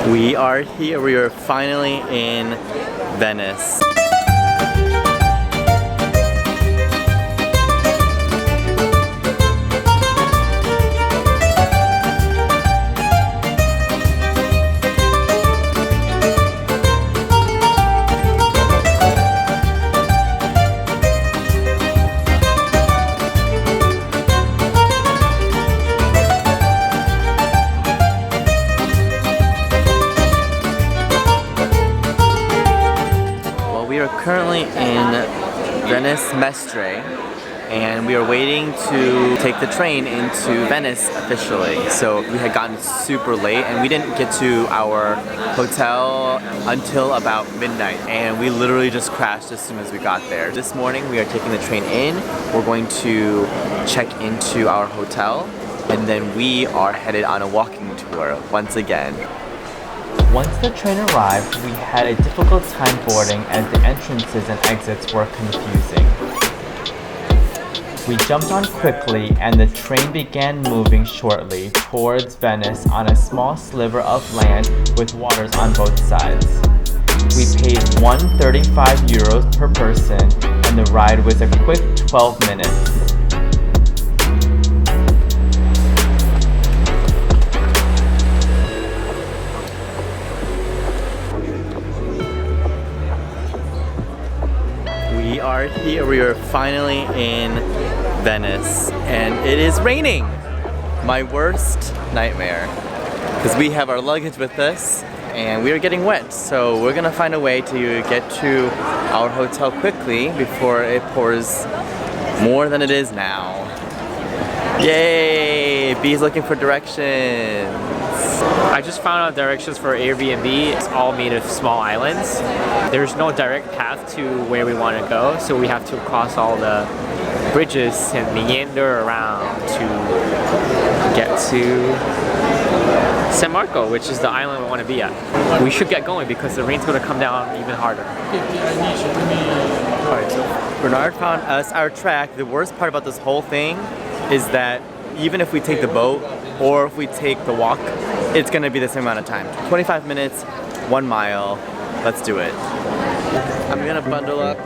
We are here, we are finally in Venice. We are currently in Venice Mestre and we are waiting to take the train into Venice officially. So we had gotten super late and we didn't get to our hotel until about midnight, and we literally just crashed as soon as we got there. This morning we are taking the train in. We're going to check into our hotel and then we are headed on a walking tour once again. Once the train arrived, we had a difficult time boarding as the entrances and exits were confusing. We jumped on quickly and the train began moving shortly towards Venice on a small sliver of land with waters on both sides. We paid €135 per person and the ride was a quick 12 minutes. We are here, we are finally in Venice and it is raining! My worst nightmare. Because we have our luggage with us and we are getting wet, so we're gonna find a way to get to our hotel quickly before it pours more than it is now. Yay! B's looking for directions. I just found out directions for Airbnb. It's all made of small islands. There's no direct path to where we want to go, so we have to cross all the bridges and meander around to get to San Marco, which is the island we want to be at. We should get going because the rain's going to come down even harder. Alright, so Bernard found us our track. The worst part about this whole thing is that even if we take the boat or if we take the walk, it's gonna be the same amount of time. 25 minutes, 1 mile. Let's do it. I'm gonna bundle up.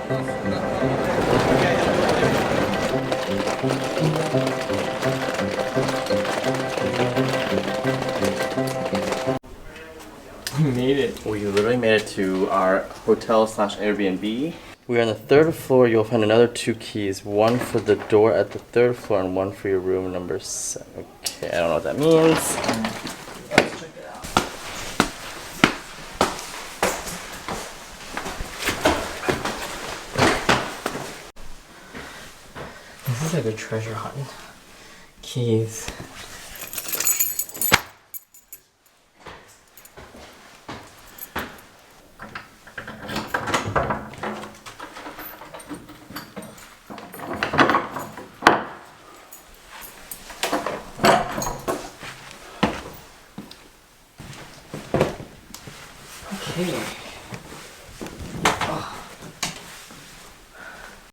We made it. We literally made it to our hotel slash Airbnb. We're on the 3rd floor. You'll find another 2 keys. One for the door at the 3rd floor and one for your room number 7. Okay, I don't know what that means. Let's check it out. This is like a treasure hunt. Keys.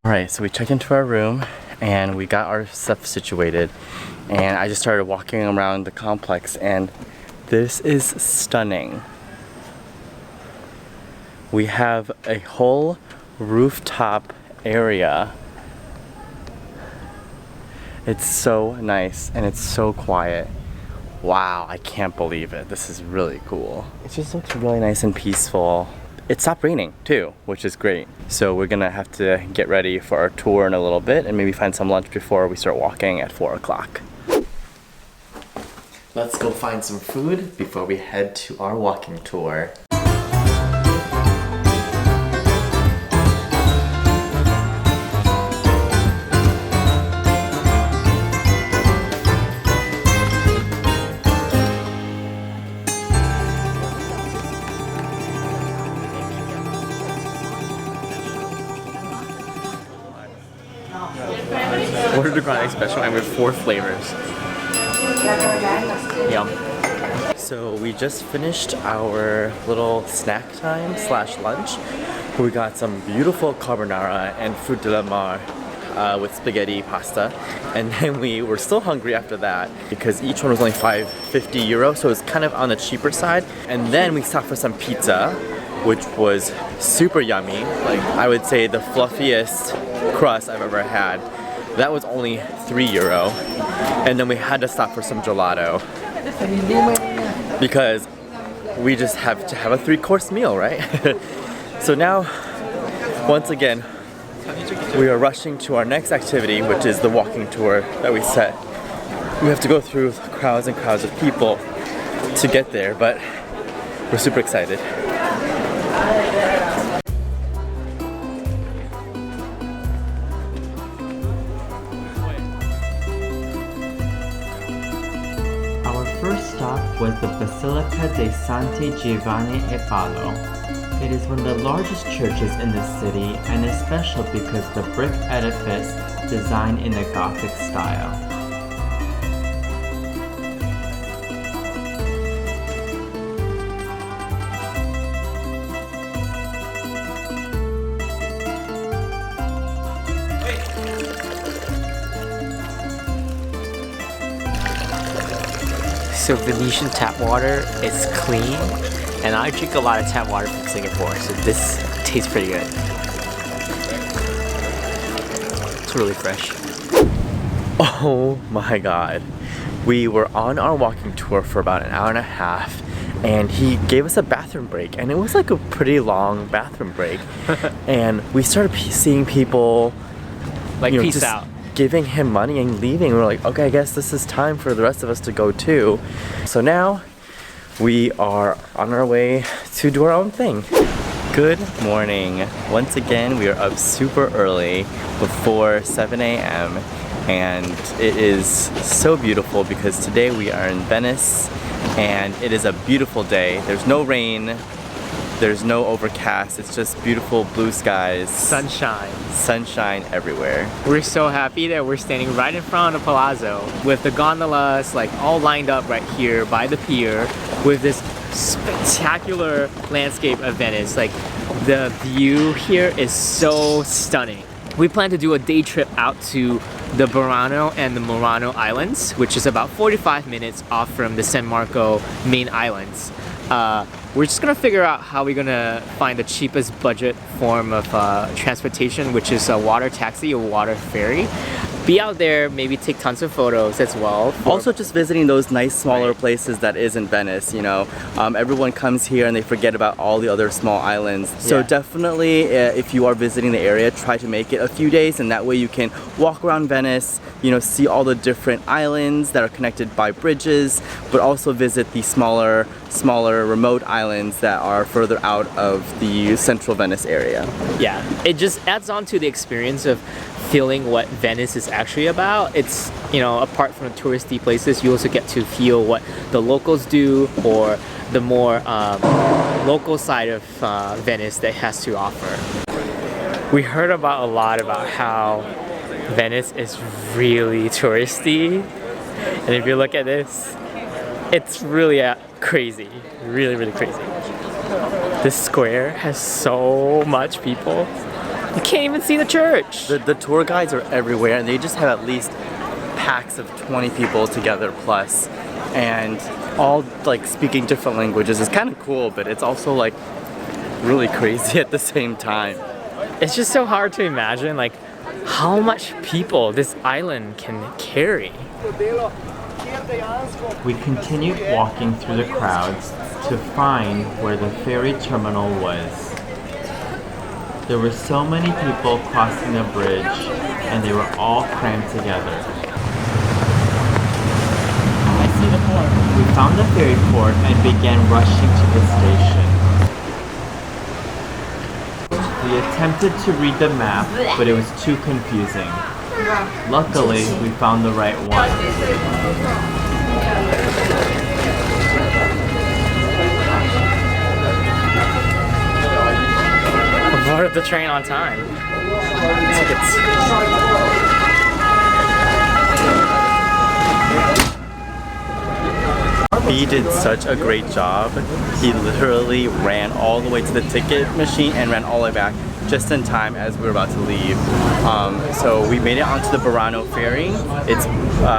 Alright, so we checked into our room and we got our stuff situated, and I just started walking around the complex and this is stunning. We have a whole rooftop area. It's so nice and it's so quiet. Wow, I can't believe it. This is really cool. It just looks really nice and peaceful. It stopped raining too, which is great. So we're gonna have to get ready for our tour in a little bit and maybe find some lunch before we start walking at 4 o'clock. Let's go find some food before we head to our walking tour. Ordered a grande special and with 4 flavors. Yum. So we just finished our little snack time slash lunch. We got some beautiful carbonara and fruit de la mar. with spaghetti pasta, and then we were still hungry after that because each one was only €5.50, so it was kind of on the cheaper side. And then we stopped for some pizza, which was super yummy. Like, I would say the fluffiest crust I've ever had. That was only €3. And then we had to stop for some gelato because we just have to have a 3-course meal, right? So now, once again, we are rushing to our next activity, which is the walking tour that we set. We have to go through crowds and crowds of people to get there, but we're super excited. Our first stop was the Basilica dei Santi Giovanni e Paolo. It is one of the largest churches in the city and is special because the brick edifice designed in the Gothic style. So Venetian tap water is clean, and I drink a lot of tap water from Singapore, so this tastes pretty good. It's really fresh. Oh my god. We were on our walking tour for about an hour and a half, and he gave us a bathroom break, and it was like a pretty long bathroom break. And we started seeing people Like, peace just out. giving him money and leaving. We're like, okay, I guess this is time for the rest of us to go too. So now we are on our way to do our own thing. Good morning. Once again, we are up super early before 7 a.m. and it is so beautiful because today we are in Venice and it is a beautiful day. There's no rain, there's no overcast, it's just beautiful blue skies. Sunshine everywhere. We're so happy that we're standing right in front of the palazzo with the gondolas like all lined up right here by the pier with this spectacular landscape of Venice. Like, the view here is so stunning. We plan to do a day trip out to the Burano and the Murano Islands, which is about 45 minutes off from the San Marco main islands. We're just gonna figure out how we're gonna find the cheapest budget form of transportation, which is a water taxi or water ferry. Be out there, maybe take tons of photos as well. Also just visiting those nice smaller places that is in Venice, you know. Everyone comes here and they forget about all the other small islands. So definitely if you are visiting the area, try to make it a few days, and that way you can walk around Venice, you know, see all the different islands that are connected by bridges, but also visit the smaller remote islands that are further out of the central Venice area. Yeah, it just adds on to the experience of feeling what Venice is actually about. It's, you know, apart from the touristy places, you also get to feel what the locals do, or the more local side of Venice that has to offer. We heard a lot about how Venice is really touristy, and if you look at this, it's really crazy, really crazy. This square has so much people. You can't even see the church. The tour guides are everywhere, and they just have at least packs of 20 people together plus, and all like speaking different languages. It's kind of cool, but it's also like really crazy at the same time. It's just so hard to imagine like how much people this island can carry. We continued walking through the crowds to find where the ferry terminal was. There were so many people crossing the bridge, and they were all crammed together. I see the port. We found the ferry port and began rushing to the station. We attempted to read the map, but it was too confusing. Luckily, we found the right one. Boarded the train on time. Tickets. He did such a great job. He literally ran all the way to the ticket machine and ran all the way back just in time as we were about to leave. So we made it onto the Burano ferry. It's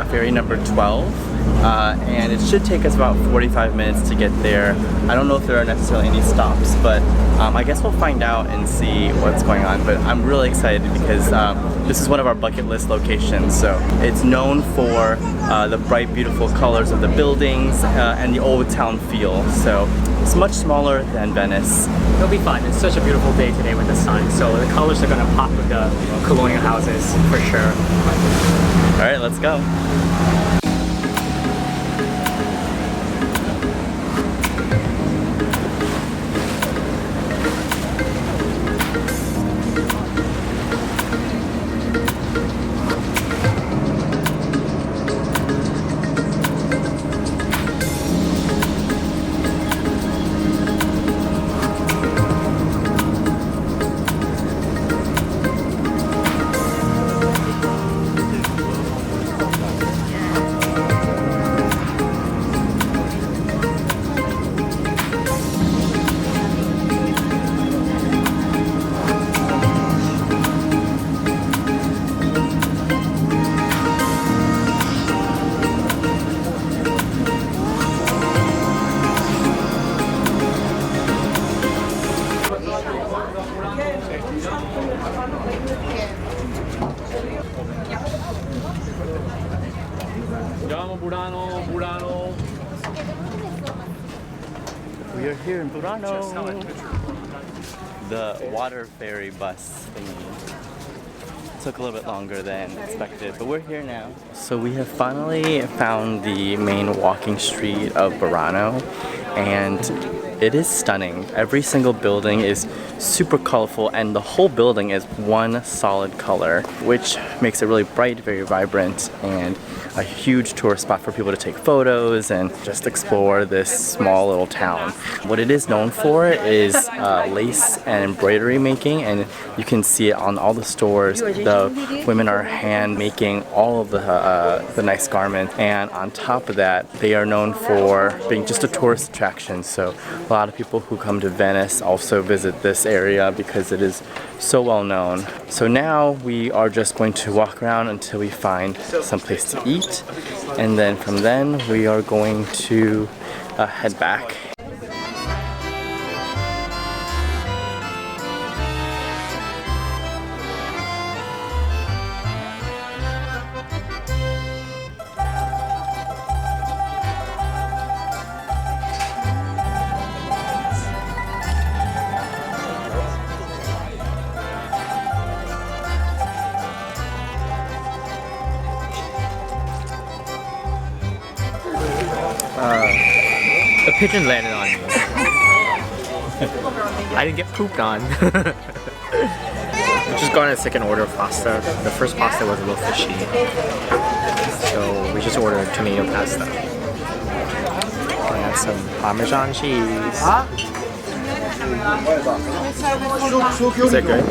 ferry number 12. And it should take us about 45 minutes to get there. I don't know if there are necessarily any stops, but I guess we'll find out and see what's going on. But I'm really excited because this is one of our bucket list locations. So it's known for the bright, beautiful colors of the buildings and the old town feel. So it's much smaller than Venice. It'll be fun. It's such a beautiful day today with the sun, so the colors are gonna pop with the colonial houses for sure. All right, let's go. Murano. We are here in Murano. The water ferry bus thingy took a little bit longer than expected, but we're here now. So we have finally found the main walking street of Murano, and it is stunning. Every single building is super colorful, and the whole building is one solid color, which makes it really bright, very vibrant, and a huge tourist spot for people to take photos and just explore this small little town. What it is known for is lace and embroidery making, and you can see it on all the stores. The women are hand making all of the nice garments, and on top of that, they are known for being just a tourist attraction. So a lot of people who come to Venice also visit this area because it is so well known. So now we are just going to walk around until we find some place to eat, and then from then we are going to head back. The pigeon landed on me. I didn't get pooped on. We just got a second order of pasta. The first pasta was a little fishy, so we just ordered tomato pasta. Gonna add some Parmesan cheese. Is that good?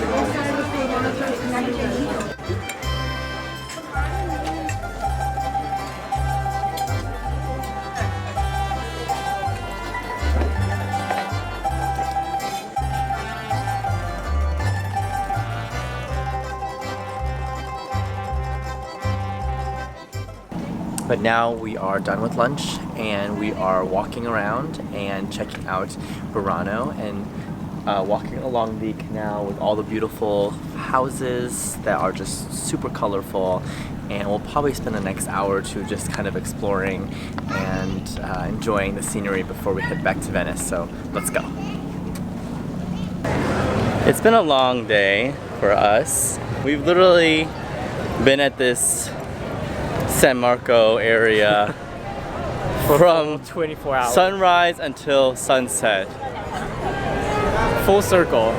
But now we are done with lunch and we are walking around and checking out Murano and walking along the canal with all the beautiful houses that are just super colorful, and we'll probably spend the next hour or two just kind of exploring and enjoying the scenery before we head back to Venice. So let's go. It's been a long day for us. We've literally been at this San Marco area from 24 hours. sunrise until sunset. Full circle.